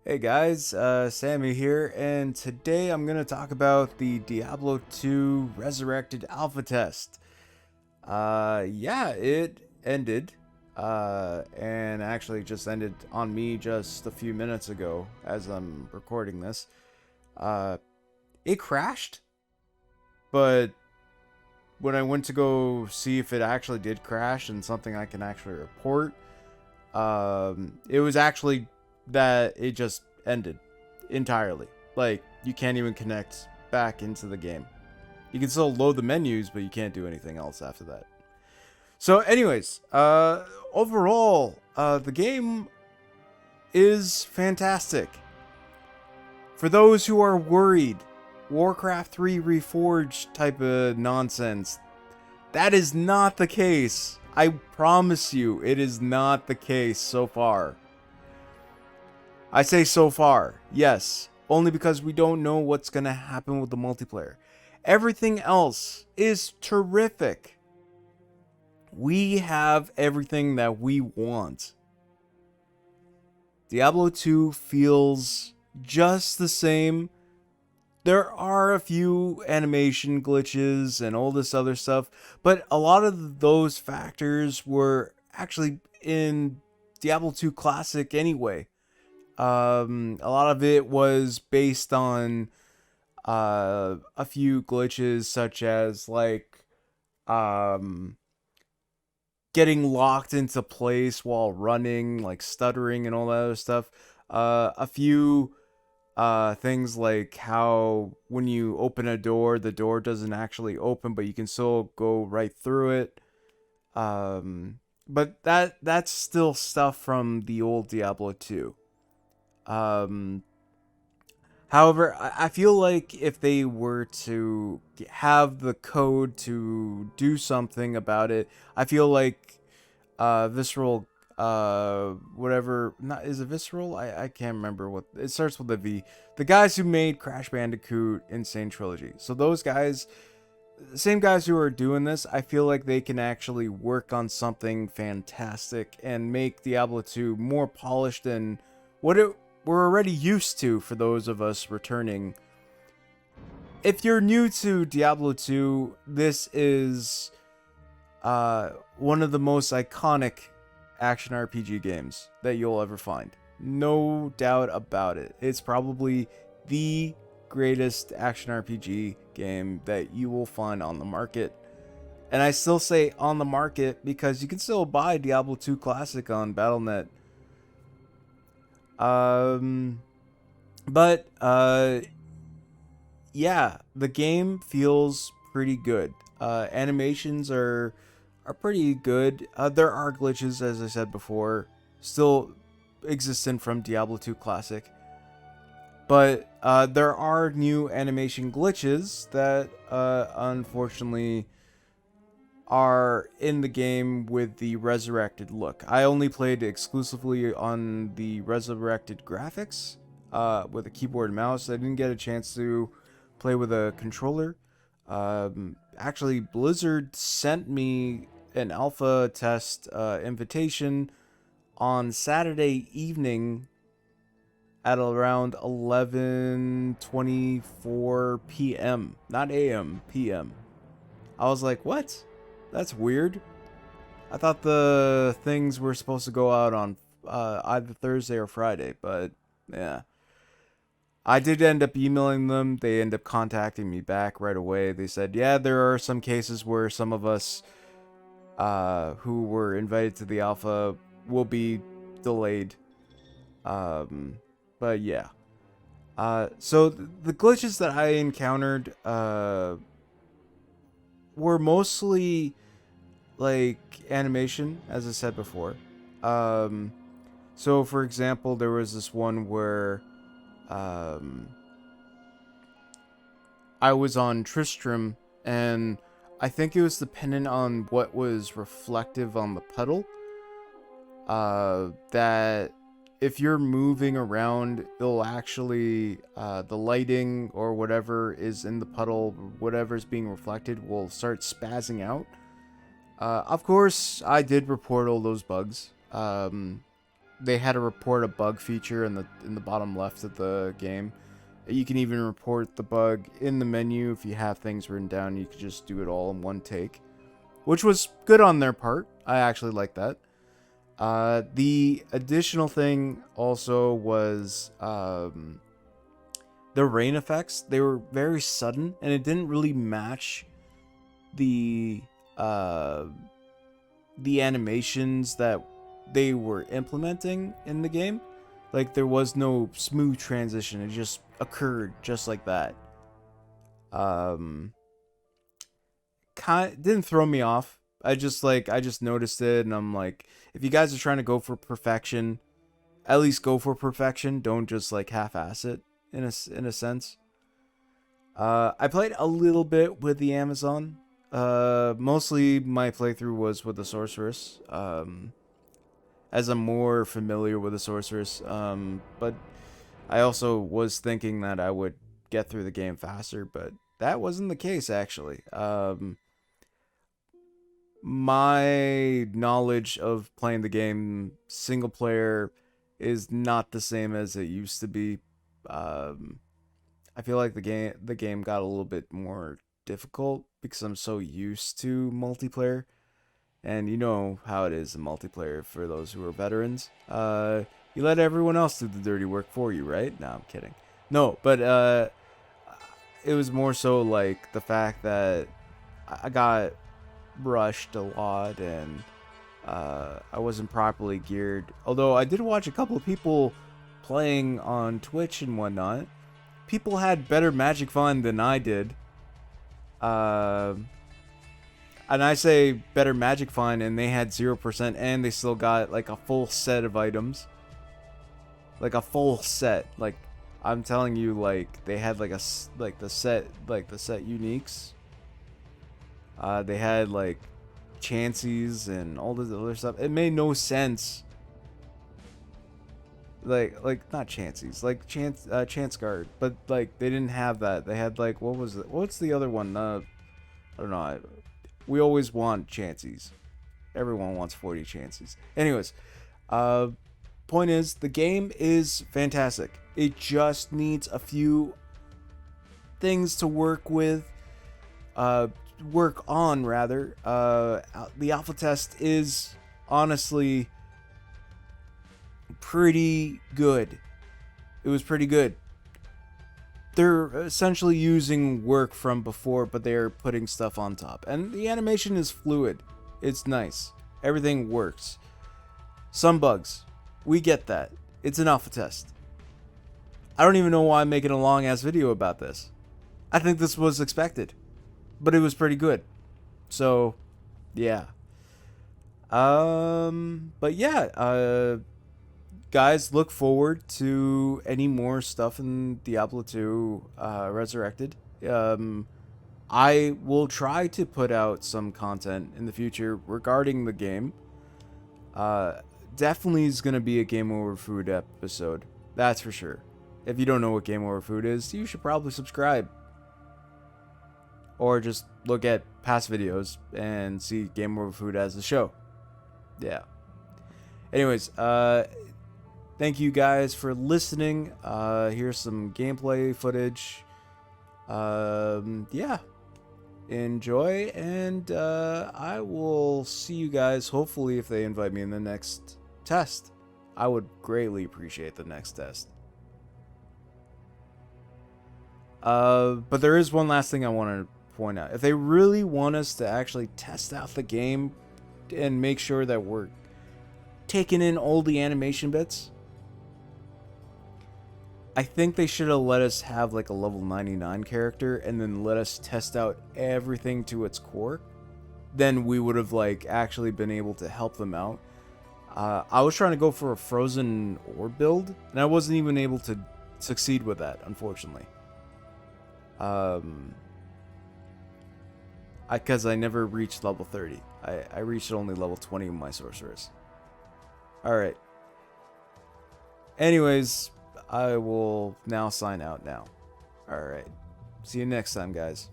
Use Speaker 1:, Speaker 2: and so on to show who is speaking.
Speaker 1: Hey guys, Sammy here, and today I'm going to talk about the Diablo 2 Resurrected Alpha Test. Yeah, it ended, and actually just ended on me just a few minutes ago as I'm recording this. Uh, it crashed, but when I went to go see if it actually did crash and something I can actually report, it was actually that it just ended entirely. Like, you can't even connect back into the game. You can still load the menus, but you can't do anything else after that. So, anyways, overall, the game is fantastic. For those who are worried, Warcraft 3 Reforged type of nonsense, that is not the case. I promise you, it is not the case so far. I say so far, yes, only because we don't know what's going to happen with the multiplayer. Everything else is terrific. We have everything that we want. Diablo 2 feels just the same. There are a few animation glitches and all this other stuff, but a lot of those factors were actually in Diablo 2 Classic anyway. A lot of it was based on a few glitches, such as like um, getting locked into place while running, like stuttering and all that other stuff. A few things like how when you open a door, the door doesn't actually open, but you can still go right through it. But that's still stuff from the old Diablo 2. Um, However, I feel like if they were to have the code to do something about it, I feel like Visceral, whatever, not is it Visceral? I can't remember what it starts with a V. The guys who made Crash Bandicoot Insane Trilogy. So those guys, same guys who are doing this, I feel like they can actually work on something fantastic and make Diablo 2 more polished than what it we're already used to for those of us returning. If you're new to Diablo 2, this is one of the most iconic action RPG games that you'll ever find. No doubt about it. It's probably the greatest action RPG game that you will find on the market. And I still say on the market because you can still buy Diablo 2 Classic on Battle.net. Um, but yeah, the game feels pretty good. Animations are pretty good. There are glitches, as I said before, still existent from Diablo 2 Classic. But there are new animation glitches that unfortunately are in the game with the resurrected look. I only played exclusively on the resurrected graphics with a keyboard and mouse. I didn't get a chance to play with a controller. Actually, Blizzard sent me an alpha test invitation on Saturday evening at around 11:24 p.m. Not a.m. p.m. I was like, "What? That's weird." I thought the things were supposed to go out on either Thursday or Friday, but yeah. I did end up emailing them. They end up contacting me back right away. They said, yeah, there are some cases where some of us who were invited to the alpha will be delayed. But yeah. So the glitches that I encountered were mostly like animation, as I said before. Um, so for example, there was this one where um, I was on Tristram, and I think it was dependent on what was reflective on the puddle. That if you're moving around, it'll actually the lighting or whatever is in the puddle, whatever's being reflected, will start spazzing out. Of course, I did report all those bugs. they had a report a bug feature in the bottom left of the game. You can even report the bug in the menu if you have things written down. You could just do it all in one take, which was good on their part. I actually like that. The additional thing also was the rain effects. They were very sudden, and it didn't really match the animations that they were implementing in the game. Like, there was no smooth transition. It just occurred just like that. Didn't throw me off. I just noticed it, and I'm like, if you guys are trying to go for perfection, at least go for perfection. Don't just like half-ass it in a sense. I played a little bit with the Amazon. Mostly my playthrough was with the sorceress. As I'm more familiar with the sorceress. But I also was thinking that I would get through the game faster, but that wasn't the case actually. My knowledge of playing the game single player is not the same as it used to be. I feel like the game got a little bit more difficult because I'm so used to multiplayer. And you know how it is in multiplayer for those who are veterans. You let everyone else do the dirty work for you, right? No, I'm kidding. No, but it was more so like the fact that I got rushed a lot, and I wasn't properly geared. Although I did watch a couple of people playing on Twitch and whatnot. People had better magic fun than I did. And I say better magic find, and they had 0%, and they still got like a full set of items. Like a full set. Like, I'm telling you, like they had like the set uniques. They had like chances and all this other stuff. It made no sense. Like not chances, like chance guard, but like they didn't have that. They had like, what was it? What's the other one? I don't know. We always want chances. Everyone wants 40 chances. Anyways, point is, the game is fantastic. It just needs a few things to work with. Work on, rather. The alpha test is honestly pretty good. It was pretty good. They're essentially using work from before, but they're putting stuff on top. And the animation is fluid. It's nice. Everything works. Some bugs. We get that. It's an alpha test. I don't even know why I'm making a long ass video about this. I think this was expected. But it was pretty good. So, yeah. But yeah, guys, look forward to any more stuff in Diablo 2 Resurrected. I will try to put out some content in the future regarding the game. Definitely is going to be a Game Over Food episode. That's for sure. If you don't know what Game Over Food is, you should probably subscribe. Or just look at past videos and see Game Over Food as the show. Yeah. Anyways, thank you guys for listening. Here's some gameplay footage. Yeah. Enjoy, and I will see you guys, hopefully, if they invite me in the next test. I would greatly appreciate the next test. But there is one last thing I want to point out. If they really want us to actually test out the game and make sure that we're taking in all the animation bits, I think they should have let us have like a level 99 character and then let us test out everything to its core. Then we would have like actually been able to help them out. I was trying to go for a frozen ore build, and I wasn't even able to succeed with that, unfortunately. Because I never reached level 30. I reached only level 20 with my sorceress. Alright. Anyways, I will now sign out now. Alright. See you next time, guys.